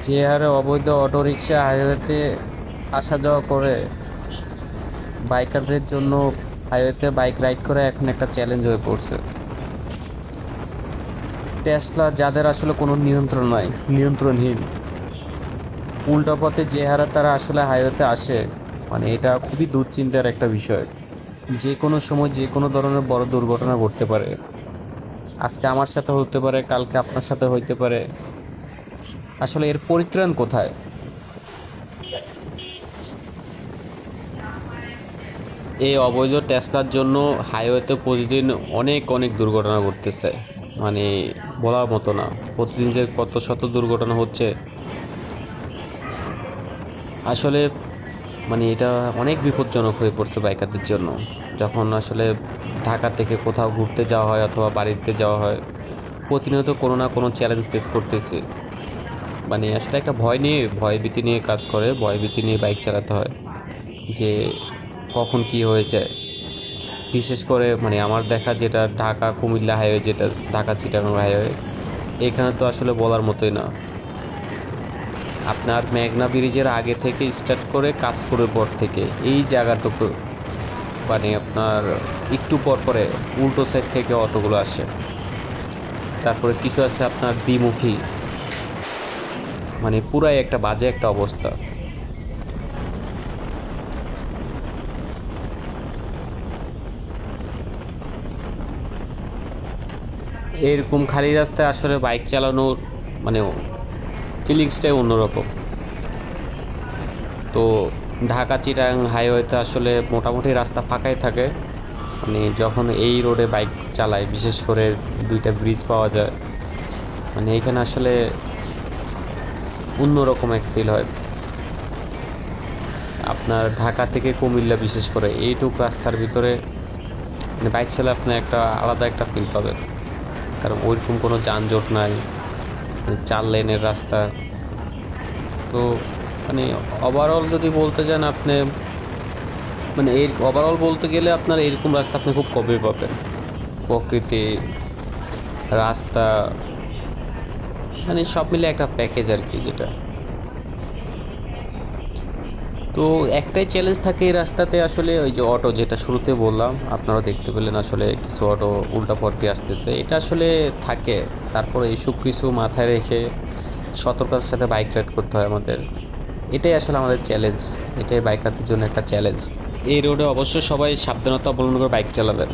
যে হারে অবৈধ অটোরিকশা হাইওয়েতে আসা যাওয়া করে, বাইকারদের জন্য হাইওয়েতে বাইক রাইড করা এখন একটা চ্যালেঞ্জ হয়ে পড়ছে। টেসলা যাদের আসলে কোনো নিয়ন্ত্রণ নাই, নিয়ন্ত্রণহীন, উল্টো পথে যে হারে তারা আসলে হাইওয়েতে আসে, মানে এটা খুবই দুশ্চিন্তার একটা বিষয়। যে কোনো সময় যে কোনো ধরনের বড় দুর্ঘটনা ঘটতে পারে। আজকে আমার সাথে হতে পারে, কালকে আপনার সাথে হইতে পারে। আসলে এর পরিত্রাণ কোথায়? এই অবৈধ টেসলার জন্য হাইওয়েতে প্রতিদিন অনেক অনেক দুর্ঘটনা ঘটতেছে, মানে বলার মতো না। প্রতিদিন যে কত শত দুর্ঘটনা হচ্ছে, আসলে মানে এটা অনেক বিপজ্জনক হয়ে পড়ছে বাইকারদের জন্য। যখন আসলে ঢাকা থেকে কোথাও ঘুরতে যাওয়া হয় অথবা বাড়িতে যাওয়া হয়, প্রতিনিয়ত কোনো না কোনো চ্যালেঞ্জ ফেস করতেছি। মানে আসলে একটা ভয়ভীতি নিয়ে কাজ করে, ভয়ভীতি নিয়ে বাইক চালাতে হয় যে কখন কি হয়ে যায়। বিশেষ করে মানে আমার দেখা যেটা ঢাকা কুমিল্লা হাইওয়ে, যেটা ঢাকা চিটাগাং হাইওয়ে, এখানে তো আসলে বলার মতোই না। আপনার মেঘনা ব্রিজের আগে থেকে স্টার্ট করে কাশপুরের পর থেকে এই জায়গাটুকু, মানে আপনার একটু পর পরে উল্টো সাইড থেকে অটোগুলো আসে। তারপরে কিছু আছে আপনার দ্বিমুখী, মানে পুরাই একটা বাজে একটা অবস্থা। এরকম খালি রাস্তায় আসলে বাইক চালানোর মানে ফিলিংসটাই অন্যরকম। তো ঢাকা চিটাগাং হাইওয়েতে আসলে মোটামুটি রাস্তা ফাঁকাই থাকে। মানে যখন এই রোডে বাইক চালায়, বিশেষ করে দুইটা ব্রিজ পাওয়া যায়, মানে এখানে আসলে অন্যরকম এক ফিল হয়। আপনার ঢাকা থেকে কুমিল্লা বিশেষ করে এইটুকু রাস্তার ভিতরে মানে বাইক চালালে আপনি একটা আলাদা একটা ফিল পাবেন, কারণ ওইরকম কোনো যানজট নাই, 4 লেনের রাস্তা। তো মানে ওভারঅল যদি বলতে যান আপনি, মানে এর ওভারঅল বলতে গেলে আপনার এরকম রাস্তা আপনি খুব কমই পাবেন। প্রকৃতি, রাস্তা, মানে সব মিলে একটা প্যাকেজ আর কি যেটা। তো একটাই চ্যালেঞ্জ থাকে এই রাস্তাতে, আসলে ওই যে অটো, যেটা শুরুতে বললাম, আপনারা দেখতে পেলেন আসলে কিছু অটো উল্টা পথ দিয়ে আসতেছে, এটা আসলে থাকে। তারপরে এইসব কিছু মাথায় রেখে সতর্কতার সাথে বাইক রাইড করতে হয় আমাদের। এটাই আসলে আমাদের চ্যালেঞ্জ, এটাই বাইকারদের জন্য একটা চ্যালেঞ্জ। এই রোডে অবশ্যই সবাই সাবধানতা অবলম্বন করে বাইক চালাবেন।